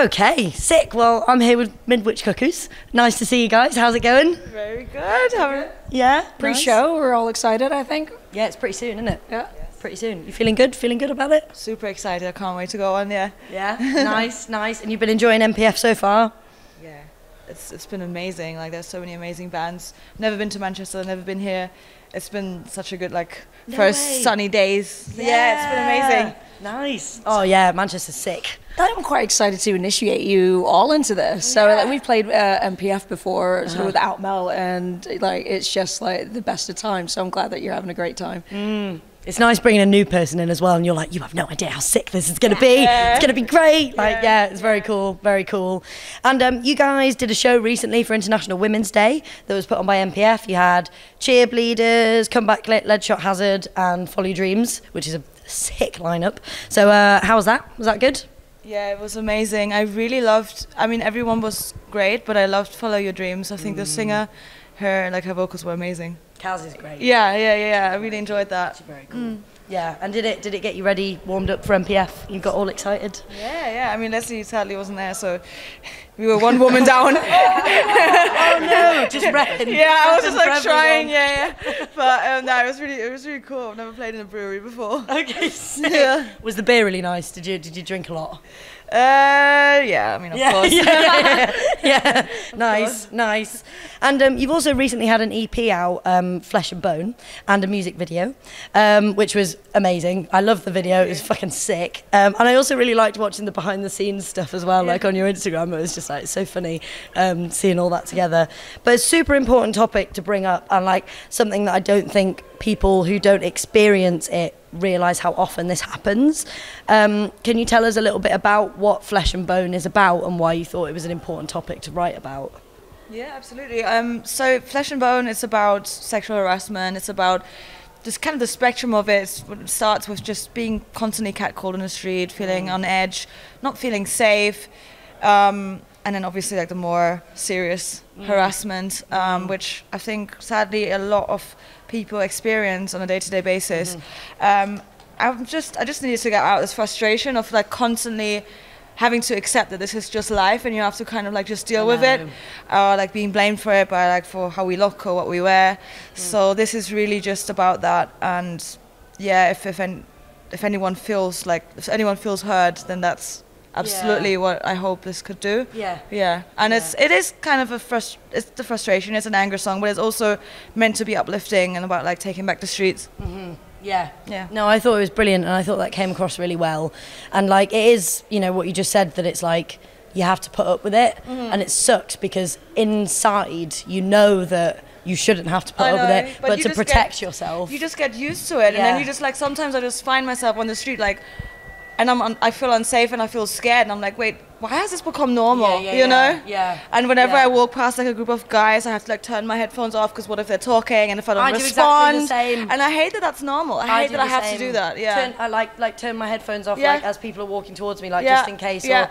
Okay, sick. Well, I'm here with MIDWICH Cuckooos. Nice to see you guys. How's it going? Very good. Yeah, Pre-show, nice. we're all excited, I think. Yeah, it's pretty soon, isn't it? Yeah. Pretty soon. You feeling good? Feeling good about it? Super excited. I can't wait to go on. Yeah. Yeah. Nice, nice. And you've been enjoying MPF so far? Yeah. It's been amazing. Like there's so many amazing bands. Never been to Manchester. Never been here. It's been such a good first sunny days. Yeah, it's been amazing. Nice. Oh yeah, Manchester's sick. I'm quite excited to initiate you all into this. So we've played MPF before, sort of without Mel, and it's just the best of times. So I'm glad that you're having a great time. It's nice bringing a new person in as well, and you're like, you have no idea how sick this is going to be. It's going to be great. It's very cool, very cool. And you guys did a show recently for International Women's Day that was put on by MPF. You had Cheerbleeders, Comeback Lit, Lead Shot Hazard, and Follow Your Dreams, which is a sick lineup. So how was that? Was that good? Yeah, it was amazing. I really loved. I mean, everyone was great, but I loved Follow Your Dreams. I think the singer, her vocals were amazing. Kaz is great. Yeah. I really enjoyed that. She's very cool. Yeah, and did it get you ready, warmed up for MPF? You got all excited? Yeah. I mean, Leslie sadly wasn't there, so we were one woman down. Oh no, just repping. Yeah, I was just trying. Yeah. But no, it was really cool. I've never played in a brewery before. Okay. Sick. Yeah. Was the beer really nice? Did you drink a lot? Yeah, I mean, of course. Yeah. Nice. And you've also recently had an EP out, Flesh and Bone, and a music video, which was amazing. I loved the video. It was fucking sick. And I also really liked watching the behind the scenes stuff as well, on your Instagram. It was just it's so funny seeing all that together. But it's a super important topic to bring up, and something that I don't think people who don't experience it realise how often this happens. Can you tell us a little bit about what Flesh and Bone is about and why you thought it was an important topic to write about? Yeah, absolutely. So Flesh and Bone is about sexual harassment. It's about just kind of the spectrum of it. It starts with just being constantly catcalled on the street, feeling on edge, not feeling safe. And then obviously the more serious harassment, which I think sadly a lot of people experience on a day-to-day basis. I just needed to get out this frustration of constantly having to accept that this is just life, and you have to kind of just deal with it, being blamed for it by for how we look or what we wear. So this is really just about that. And yeah, if anyone feels heard, then that's absolutely what I hope this could do. Yeah. And it is kind of it's the frustration. It's an anger song, but it's also meant to be uplifting and about taking back the streets. Yeah. No, I thought it was brilliant, and I thought that came across really well. And it is, what you just said, that it's you have to put up with it, and it sucks because inside you know that you shouldn't have to put up with it, but to protect yourself. You just get used to it, and then you just sometimes I just find myself on the street and I feel unsafe and I feel scared, and I'm like, wait, why has this become normal? You know? Yeah. And whenever I walk past a group of guys, I have to turn my headphones off because what if they're talking and if I don't respond? Do exactly the same. And I hate that that's normal. I hate that I have to do that. Yeah. I turn my headphones off as people are walking towards me, just in case. Or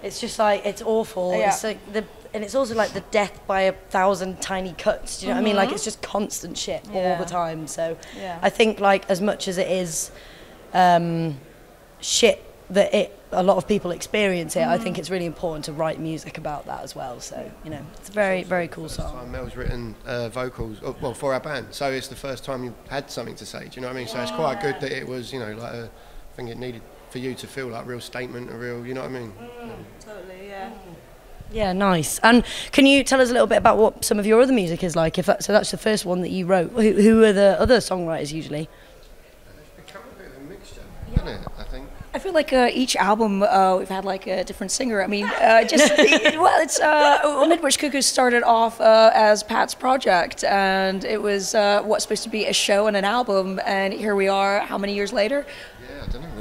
it's just it's awful. Yeah. It's and it's also the death by 1,000 tiny cuts. Do you know what I mean? It's just constant shit all the time. So I think as much as it is shit that a lot of people experience it, I think it's really important to write music about that as well. So it's a very, very cool song. Mel's written vocals for our band, so it's the first time you had something to say. Do you know what I mean? So it's quite good that it was I think it needed for you to feel real statement, a real, you know what I mean? Totally, yeah. Yeah, nice. And can you tell us a little bit about what some of your other music is like? So that's the first one that you wrote. Who are the other songwriters usually? It's become a bit of a mixture, isn't it, I think? I feel each album we've had a different singer. I mean, it's MIDWICH CUCKOOS started off as Pat's project, and it was what's supposed to be a show and an album, and here we are. How many years later? Yeah, I don't know.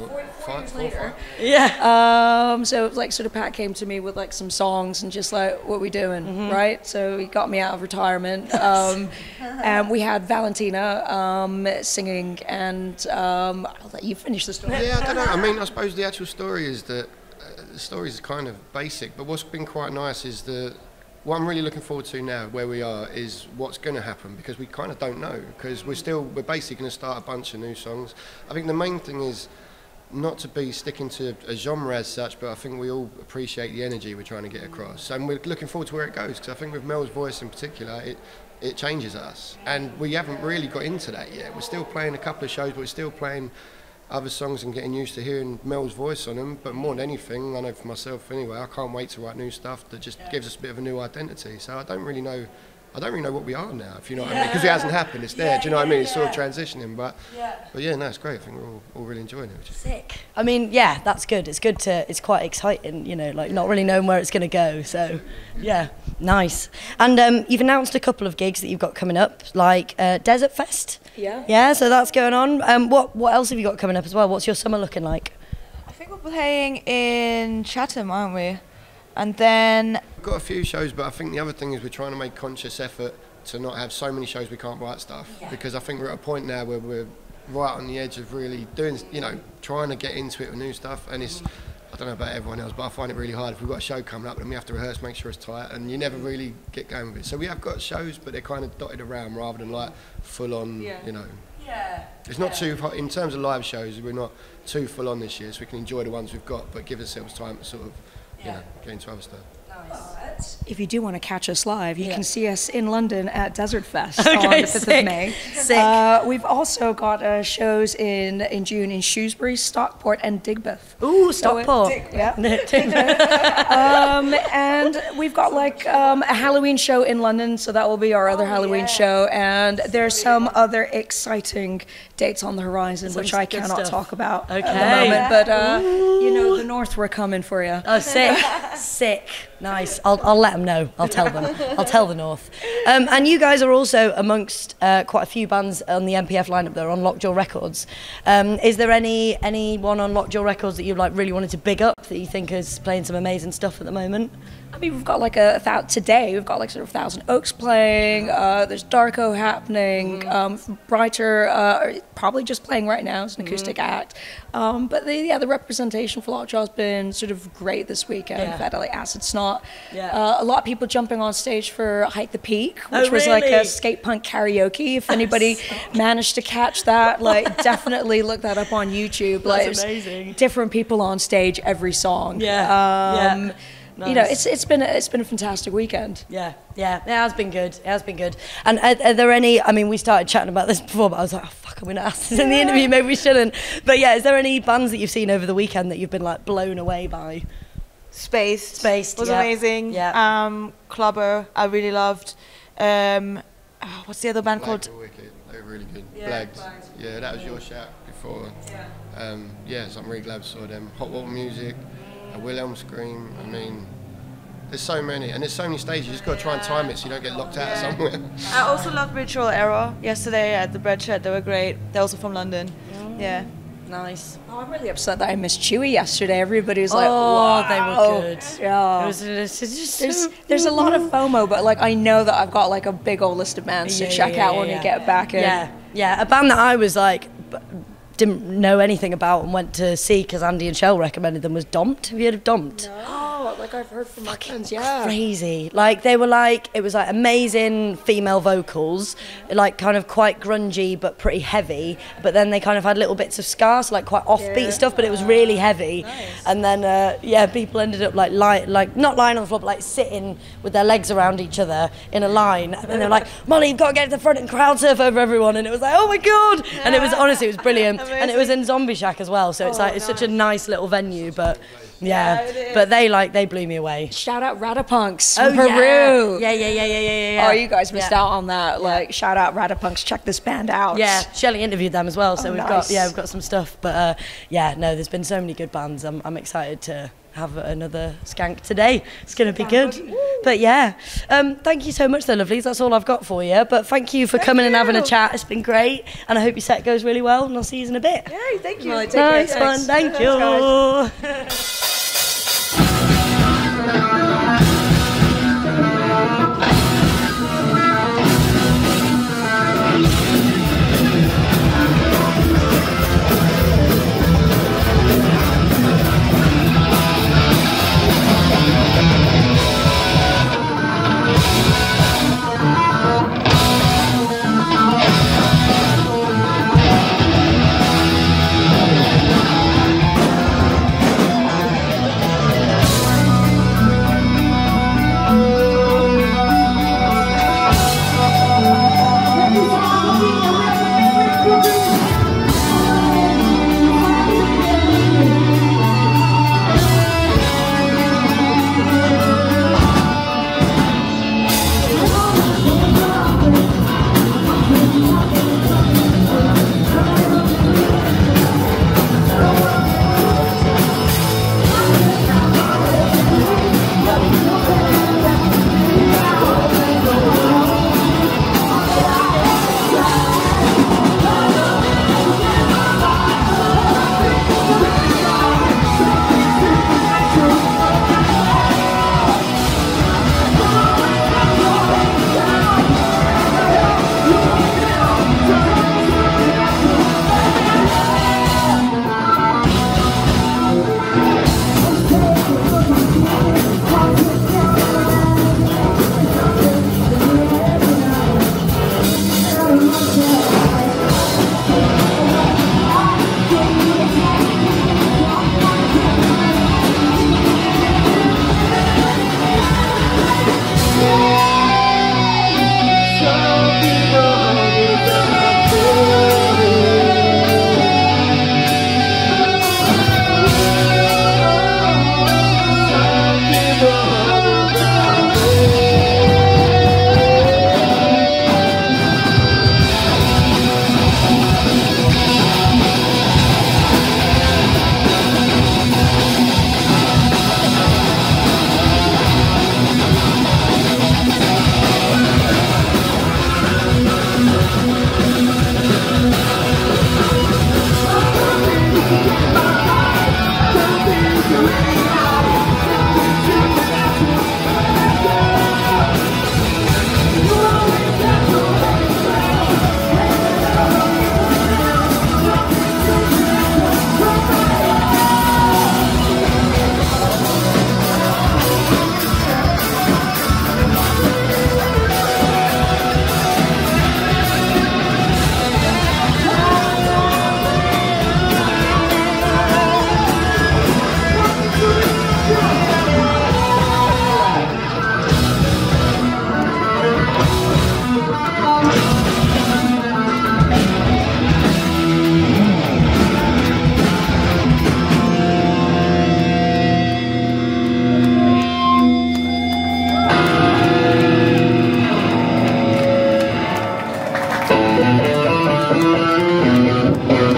4 years later. Yeah. So sort of Pat came to me with some songs and just what we doing, right? So he got me out of retirement. And we had Valentina singing, and I'll let you finish the story. Yeah, I don't know. I mean, I suppose the actual story is that the story is kind of basic, but what's been quite nice is what I'm really looking forward to now, where we are, is what's going to happen, because we kind of don't know, because we're basically going to start a bunch of new songs. I think the main thing is not to be sticking to a genre as such, but I think we all appreciate the energy we're trying to get across, and we're looking forward to where it goes, because I think with Mel's voice in particular, it changes us, and we haven't really got into that yet. We're still playing a couple of shows, but we're still playing other songs and getting used to hearing Mel's voice on them. But more than anything, I know for myself anyway, I can't wait to write new stuff that just gives us a bit of a new identity. So I don't really know what we are now, if you know what I mean, because it hasn't happened. It's there. Do you know what I mean? It's sort of transitioning, but yeah, no, it's great. I think we're all really enjoying it. Which is sick. I mean, yeah, that's good. It's good to. It's quite exciting, you know, like not really knowing where it's going to go. So, yeah, nice. And you've announced a couple of gigs that you've got coming up, like Desert Fest. Yeah. Yeah. So that's going on. What else have you got coming up as well? What's your summer looking like? I think we're playing in Chatham, aren't we? And then we've got a few shows, but I think the other thing is we're trying to make conscious effort to not have so many shows we can't write stuff, because I think we're at a point now where we're right on the edge of really doing, you know, trying to get into it with new stuff, and it's, I don't know about everyone else, but I find it really hard if we've got a show coming up and we have to rehearse, make sure it's tight, and you never really get going with it. So we have got shows, but they're kind of dotted around rather than like full on, you know. Yeah. It's not too hot in terms of live shows. We're not too full on this year, so we can enjoy the ones we've got, but give ourselves time to sort of, you know, get into other stuff. Nice. If you do want to catch us live, you can see us in London at Desert Fest Okay, on the 5th sick. of May. Sick. We've also got shows in June in Shrewsbury, Stockport, and Digbeth. Ooh, Stockport. And we've got like a Halloween show in London, so that will be our other Halloween show. And there's some other exciting dates on the horizon, which I good cannot stuff. talk about Okay. at the moment. But you know, the North, we're coming for you. Oh, sick, sick, nice. I'll let them know. I'll tell them. I'll tell the North. And you guys are also amongst quite a few bands on the MPF lineup that are on Lockjaw Records. Is there anyone on Lockjaw Records that you like really wanted to big up that you think is playing some amazing stuff at the moment? I mean, we've got like today we've got like sort of Thousand Oaks playing. There's Darko happening. Brighter probably just playing right now. It's an acoustic act. But the representation for Lockjaw has been sort of great this weekend. We've had like Acid Snot. A lot of people jumping on stage for Hike the Peak, which was like a skate punk karaoke. If anybody managed to catch that, like definitely look that up on YouTube. That's amazing. Different people on stage every song. Nice. You know, it's been a fantastic weekend. Yeah, it has been good. It has been good. And are there any? I mean, we started chatting about this before, but I was like, oh fuck, I'm gonna ask this in the interview. Maybe we shouldn't. But yeah, is there any bands that you've seen over the weekend that you've been like blown away by? Spaced was yeah. amazing. Yeah. Clubber, I really loved. What's the other band called? Blags were wicked. They were really good. Blags. Yeah, that was your shout before. So I'm really glad I saw them. Hot Water Music, Wilhelm Scream. I mean, there's so many, and there's so many stages. You just got to try and time it so you don't get locked out somewhere. I also loved Ritual Error yesterday at the Bread Shed. They were great. They're also from London. Yeah. Nice. Oh, I'm really upset that I missed Chewy yesterday. Everybody was like, wow. wow. They were good. Yeah. It's just There's a lot of FOMO, but like I know that I've got like a big old list of bands to check out when we get back in. Yeah. A band that I was like didn't know anything about and went to see because Andy and Shell recommended them was Domped. Have you heard of Domped? No, like I've heard from my friends. Crazy. Like they were like, it was like amazing female vocals, like kind of quite grungy but pretty heavy, but then they kind of had little bits of ska, so like quite offbeat stuff, but it was really heavy. And then people ended up like not lying on the floor, but like sitting with their legs around each other in a line, and then they were like, Molly, you've got to get to the front and crowd surf over everyone, and it was like, oh my god. And it was honestly, it was brilliant. And it was in Zombie Shack as well, so it's like it's such a nice little venue, but but they blew me away. Shout out Radapunks Oh, from Peru. Yeah. Oh, you guys missed out on that. Like, shout out Radapunks. Check this band out. Yeah, Shelley interviewed them as well, so we've nice. got some stuff. But there's been so many good bands. I'm excited to have another skank today. It's going to be good. But thank you so much, though, lovelies. That's all I've got for you. But thank you for coming and having a chat. It's been great, and I hope your set goes really well. And I'll see you in a bit. Yay, thank you. Nice one. Thank you. Bye.